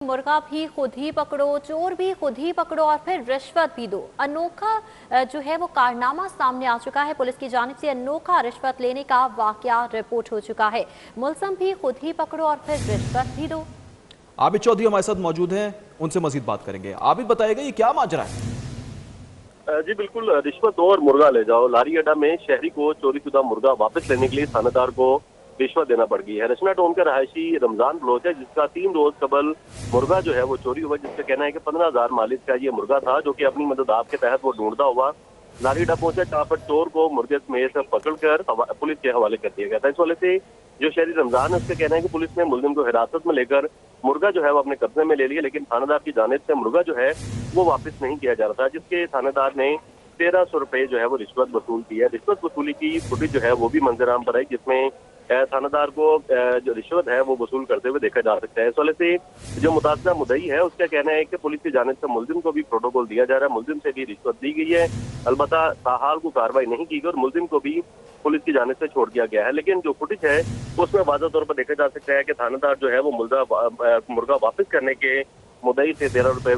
मुर्गा भी खुद ही पकड़ो, चोर भी खुद ही पकड़ो और फिर रिश्वत भी दो। अनोखा जो है वो कारनामा सामने आ चुका है। पुलिस की जानिब से अनोखा रिश्वत लेने का वाकया रिपोर्ट हो चुका है। मुलज़िम भी खुद ही पकड़ो और फिर रिश्वत भी दो। आबिद चौधरी हमारे साथ मौजूद हैं, उनसे मजीद बात करेंगे। आबिद बताएगा ये क्या माजरा है? जी बिल्कुल, रिश्वत दो और मुर्गा ले जाओ। लारी अड्डा में शहरी को चोरीशुदा मुर्गा वापस लेने के लिए थानेदार को रिश्वत देना पड़ गई है। रचना टाउन का रहायशी रमजान बलोच है, जिसका 3 रोज कबल मुर्गा जो है वो चोरी हुआ, जिसका कहना है कि 15,000 मालिक का ये मुर्गा था, जो कि अपनी मदद आपके तहत वो ढूंढता हुआ लारी अड्डा पहुंचा, जहाँ पर चोर को मुर्गे समेत पकड़कर पुलिस के हवाले कर दिया गया था। इस वाले से जो शहरी रमजान है, उसका कहना है कि पुलिस ने मुलजिम को हिरासत में लेकर मुर्गा जो है वो अपने कब्जे में ले लिया, लेकिन थानेदार की जानिब से मुर्गा जो है वो वापस नहीं किया जा रहा था, जिसके थानेदार ने 1300 रुपए जो है वो रिश्वत वसूल की है। रिश्वत वसूली की फुटेज जो है वो भी मंजराम पर आई, जिसमें थानेदार को जो रिश्वत है वो वसूल करते हुए देखा जा सकता है। इस वाले से जो मुतासरा मुद्दई है, उसका कहना है कि पुलिस की जानिब से मुलजिम को भी प्रोटोकॉल दिया जा रहा है, मुलजिम से भी रिश्वत दी गई है, अलबत्ता ताहाल को कार्रवाई नहीं की गई और मुलजिम को भी पुलिस की जानिब से छोड़ दिया गया है। लेकिन जो फुटेज है उसमें वाज़ेह तौर पर देखा जा सकता है कि थानेदार जो है वो मुर्गा वापस करने के मुद्दई से 1300 रुपए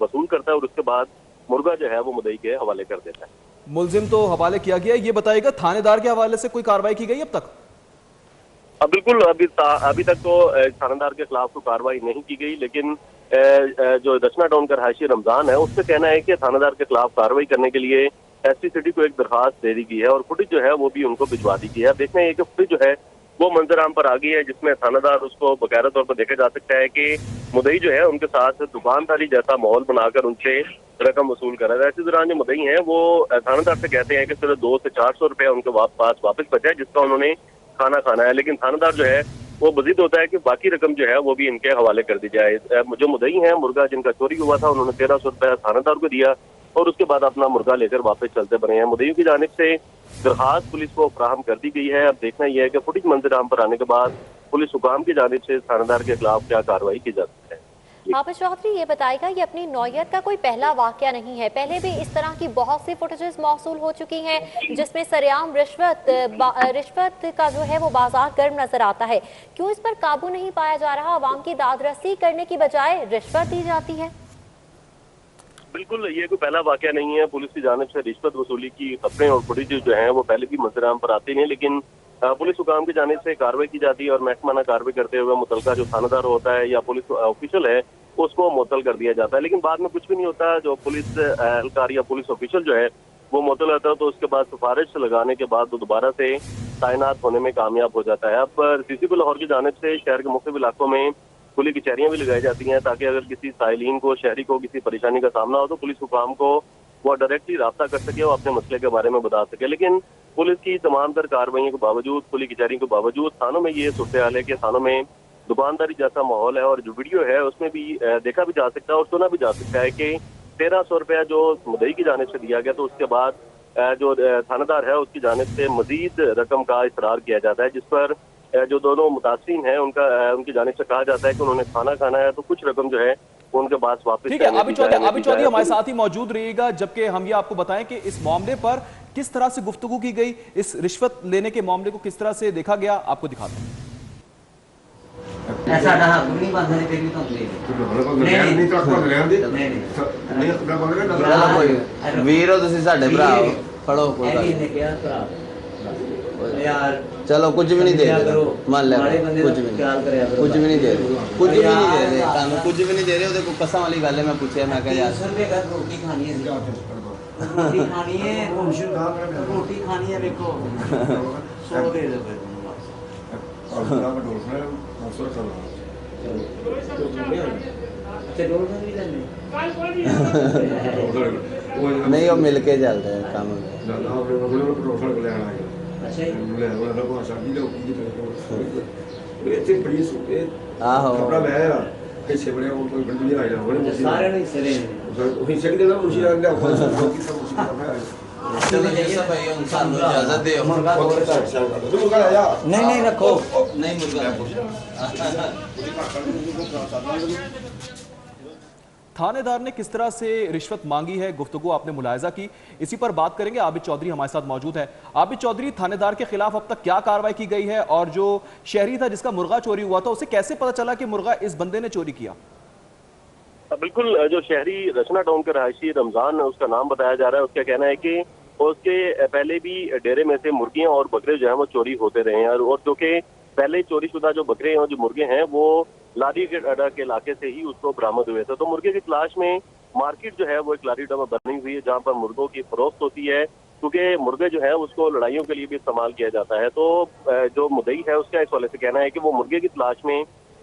वसूल करता है और उसके बाद मुर्गा जो है वो मुद्दई के हवाले कर देता है। मुलजिम तो हवाले किया गया, ये बताएगा थानेदार के हवाले से कोई कार्रवाई की गई अब तक? बिल्कुल, अभी तक तो थानेदार के खिलाफ तो कार्रवाई नहीं की गई, लेकिन जो रचना टाउन का रहायशी रमजान है, उसका कहना है कि थानेदार के खिलाफ कार्रवाई करने के लिए एसपी सिटी को एक दरखास्त दे दी गई है और फुटेज जो है वो भी उनको भिजवा दी गई है। देखना है कि फुटेज जो है वो मंजराम पर आ गई है, जिसमें थानेदार उसको बकायदा तौर पर देखा जा सकता है कि मुद्दई जो है उनके साथ दुकानदारी जैसा माहौल बनाकर उनसे रकम वसूल कर रहा है। इसी दौरान जो मुद्दई हैं वो थानेदार से कहते हैं कि सिर्फ 200 से 400 रुपए उनके पास वापस बचा है, जिसका उन्होंने खाना खाना है, लेकिन थानेदार जो है वो मजीद होता है कि बाकी रकम जो है वो भी इनके हवाले कर दी जाए। जो मुद्दई हैं, मुर्गा जिनका चोरी हुआ था, उन्होंने 1300 रुपया थानेदार को दिया और उसके बाद अपना मुर्गा लेकर वापस चलते बने हैं। मुद्दई की जानिब से दरखास्त पुलिस को फराहम कर दी गई है। अब देखना यह है कि फुटेज मंजराम पर आने के बाद पुलिस हुकाम की जानिब से थानेदार के खिलाफ क्या कार्रवाई की जाती है। आबिद चौधरी ये बताएगा, ये अपनी नौयत का कोई पहला वाकया नहीं है, पहले भी इस तरह की बहुत सी फुटेजेस मौसूल हो चुकी हैं जिसमें सरेआम रिश्वत का जो है वो बाजार गर्म नजर आता है। क्यों इस पर काबू नहीं पाया जा रहा? आवाम की दादरसी करने की बजाय रिश्वत दी जाती है। बिल्कुल, ये कोई पहला वाकया नहीं है। पुलिस की जानिब से रिश्वत वसूली की खबरें और फुटेज जो है वो पहले भी मंजराम पर आती हैं, लेकिन पुलिस हुकाम की जानिब से कार्रवाई की जाती है और महकमाना कार्रवाई करते हुए मुतलका जो थानेदार होता है या पुलिस ऑफिशियल है उसको मुअत्तल कर दिया जाता है, लेकिन बाद में कुछ भी नहीं होता। जो पुलिस एहलकार या पुलिस ऑफिशियल जो है वो मुअत्तल होता है तो उसके बाद सिफारिश लगाने के बाद वो दोबारा से तैनात होने में कामयाब हो जाता है। अब सीसीपी लाहौर की जानिब से शहर के मुख्तलिफ इलाकों में खुली कचहरियां भी लगाई जाती हैं, ताकि अगर किसी साइलिन को, शहरी को किसी परेशानी का सामना हो तो पुलिस हुकाम को वो डायरेक्टली राब्ता कर सके और अपने मसले के बारे में बता सके। लेकिन पुलिस की तमाम तर कार्रवाइयों के बावजूद, खुली कचहरियों के बावजूद थानों में ये सूरत हाल है कि थानों में दुकानदारी जैसा माहौल है और जो वीडियो है उसमें भी देखा भी जा सकता है और सुना भी जा सकता है कि 1300 रुपया जो मुद्दई की जानिब से दिया गया, तो उसके बाद जो थानेदार है उसकी जानिब से मजीद रकम का इसरार किया जाता है, जिस पर जो दोनों मुतासिरीन हैं उनकी जानिब से कहा जाता है कि उन्होंने खाना खाना है, तो कुछ रकम जो है उनके पास वापस। ठीक है, आबिद चौधरी हमारे साथ ही मौजूद रहिएगा, जबकि हम ये आपको बताएं कि इस मामले पर किस तरह से गुफ्तगू की गई, इस रिश्वत लेने के मामले को किस तरह से देखा गया, आपको दिखाते हैं। ऐसा ना नहीं बांधने पे भी तो नहीं ਵੀਰੋ ਤੁਸੀਂ ਸਾਡੇ ਭਰਾ ਹੋ, ਫੜੋ ਕੋਈ ਗੱਲ ने क्या भरा यार चलो कुछ भी नहीं दे रहे, मान लिया कुछ भी नहीं, कुछ भी नहीं दे रहे, कुछ भी नहीं दे रहे, ਤੁਹਾਨੂੰ कुछ भी नहीं दे रहे। ਉਹਦੇ ਕੋਈ ਕਸਮ ਵਾਲੀ ਗੱਲ ਹੈ, ਮੈਂ ਪੁੱਛਿਆ, ਮੈਂ ਕਿਹਾ ਯਾਰ 100 रुपए का रोटी खानी है, रोटी खानी है, रोटी खानी है, देखो 100 दे दे फिर नहीं, वो मिल के चलते हैं काम। आहो नहीं रखो, नहीं मुर्गा थानेदार ने किस तरह से रिश्वत मांगी है, गुफ्तगू आपने मुलाहिजा की, इसी पर बात करेंगे। आबिद चौधरी हमारे साथ मौजूद है। आबिद चौधरी, थानेदार के खिलाफ अब तक क्या कार्रवाई की गई है और जो शहरी था जिसका मुर्गा चोरी हुआ था उसे कैसे पता चला कि मुर्गा इस बंदे ने चोरी किया? बिल्कुल, जो शहरी रचना टाउन का रहायशी रमजान उसका नाम बताया जा रहा है, उसका कहना है कि उसके पहले भी डेरे में से मुर्गियां और बकरे जो है वो चोरी होते रहे हैं और जो कि पहले चोरी शुदा जो बकरे हैं और जो मुर्गे हैं वो लारी अड्डा के इलाके से ही उसको बरामद हुए थे। तो मुर्गे की तलाश में मार्केट जो है वो एक लारी अड्डा में बनी हुई है जहाँ पर मुर्गों की फरोख्त होती है, क्योंकि मुर्गे जो है उसको लड़ाइयों के लिए भी इस्तेमाल किया जाता है। तो जो मुद्दई है उसका इस वाले से कहना है कि वो मुर्गे की तलाश में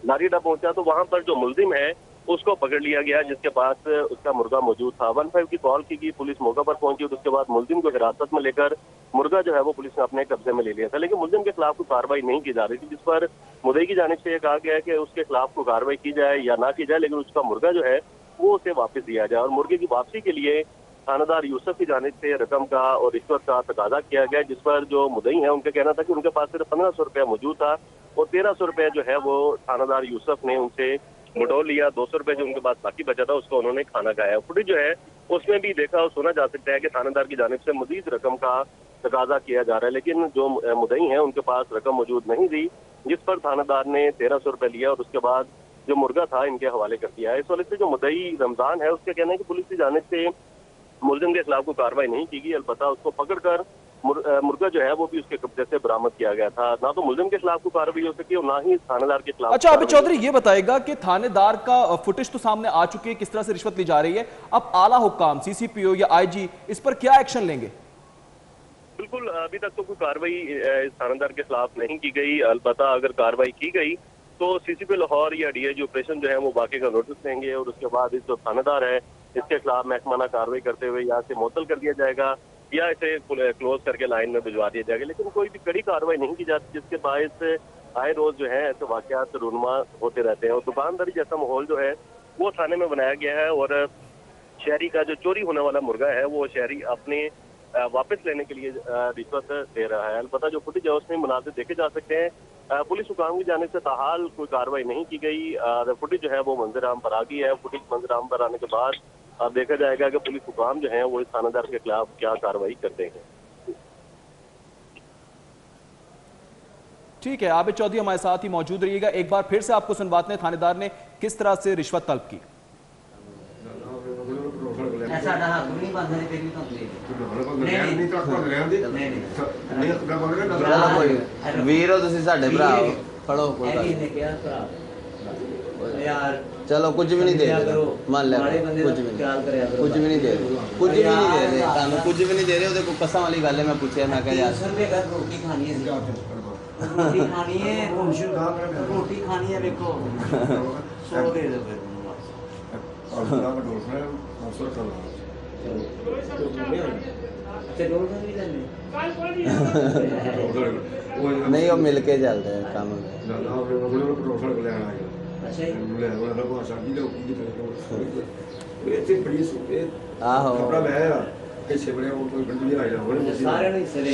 लारी अड्डा पहुंचा तो वहां पर जो मुलजिम है उसको पकड़ लिया गया जिसके पास उसका मुर्गा मौजूद था। 15 की कॉल की गई, पुलिस मौका पर पहुंची और उसके बाद मुलजिम को हिरासत में लेकर मुर्गा जो है वो पुलिस ने अपने कब्जे में ले लिया था। लेकिन मुलजिम के खिलाफ कोई कार्रवाई नहीं की जा रही थी, जिस पर मुद्दई की जानिब से यह कहा गया है कि उसके खिलाफ कोई कार्रवाई की जाए या ना की जाए, लेकिन उसका मुर्गा जो है वो उसे वापस दिया जाए। और मुर्गे की वापसी के लिए थानेदार यूसुफ की जानिब से रकम का और रिश्वत का तकाजा किया गया, जिस पर जो मुद्दई है उनका कहना था कि उनके पास सिर्फ 1500 रुपया मौजूद था और 1300 रुपया जो है वो थानेदार यूसुफ ने उनसे बटोर लिया। 200 रुपए जो उनके पास बाकी बचा था उसको उन्होंने खाना खाया। फुटेज जो है उसमें भी देखा और सुना जा सकता है कि थानेदार की जानिब से मजीद रकम का तकाजा किया जा रहा है, लेकिन जो मुद्दई है उनके पास रकम मौजूद नहीं थी, जिस पर थानेदार ने 1300 रुपए लिया और उसके बाद जो मुर्गा था इनके हवाले कर दिया है। इस वजह से जो मुद्दई रमजान है उसका कहना है कि पुलिस की जानिब से मुलजिम के खिलाफ कोई कार्रवाई नहीं की गई, अलबत्ता उसको पकड़कर मुर्गा जो है वो भी उसके कब्जे से बरामद किया गया था। ना तो मुलजिम के खिलाफ कोई कार्रवाई हो सकी और ना ही थानेदार के खिलाफ। अच्छा आबिद चौधरी, ये बताएगा कि थानेदार का फुटेज तो सामने आ चुकी है किस तरह से रिश्वत ली जा रही है, अब आला हुक्काम सीसीपीओ या आईजी इस पर क्या एक्शन लेंगे? बिल्कुल, अभी तक तो कोई कार्रवाई इस थानेदार के खिलाफ नहीं की गई, अलबत्ता अगर कार्रवाई की गई तो सीसीपी लाहौर या डीआईजी ऑपरेशन जो है वो बाकी का नोटिस लेंगे और उसके बाद इस जो थानेदार है इसके खिलाफ महकमाना कार्रवाई करते हुए यहाँ से मुअत्तल कर दिया जाएगा या इसे क्लोज करके लाइन में भिजवा दिया जाएगा। लेकिन कोई भी कड़ी कार्रवाई नहीं की जाती, जिसके बायस आए रोज जो है ऐसे वाकयात रूनुमा होते रहते हैं और दुकानदारी जैसा माहौल जो है वो थाने में बनाया गया है और शहरी का जो चोरी होने वाला मुर्गा है वो शहरी अपने वापस लेने के लिए रिश्वत दे रहा है। अलबत्ता जो फुटेज है उसमें मुनाजिर देखे जा सकते हैं। पुलिस हुकाम की जानिब से ताहाल कोई कार्रवाई नहीं की गई। फुटेज जो है वो मंजर आम पर आ गई है। फुटेज मंजर आम पर आने के बाद अब देखा जाएगा कि पुलिस हुकाम जो है वो इस थानेदार के खिलाफ क्या कार्रवाई करते हैं। ठीक है, आबिद चौधरी हमारे साथ ही मौजूद रहिएगा। एक बार फिर से आपको सुनवाते हैं थानेदार ने किस तरह से रिश्वत तलब की। वीरो तुसी साडे भरा हो, फड़ो कोई चलो कुछ भी नहीं दे रहे, मान ले कुछ भी नहीं दे रहे, कुछ भी नहीं दे रहे, तानू कुछ भी नहीं दे रहे। देखो कसम वाली गल है, मैं पूछया मैं कह यार रोटी खानी है, रोटी खानी है, रोटी खानी है, देखो 100 दे दो फिर नहीं वो मिल के चलते हैं काम। आहो कपड़ा ले आया, किसी बड़े वो कोई बंदी आई जाओ, सारे नहीं सरे।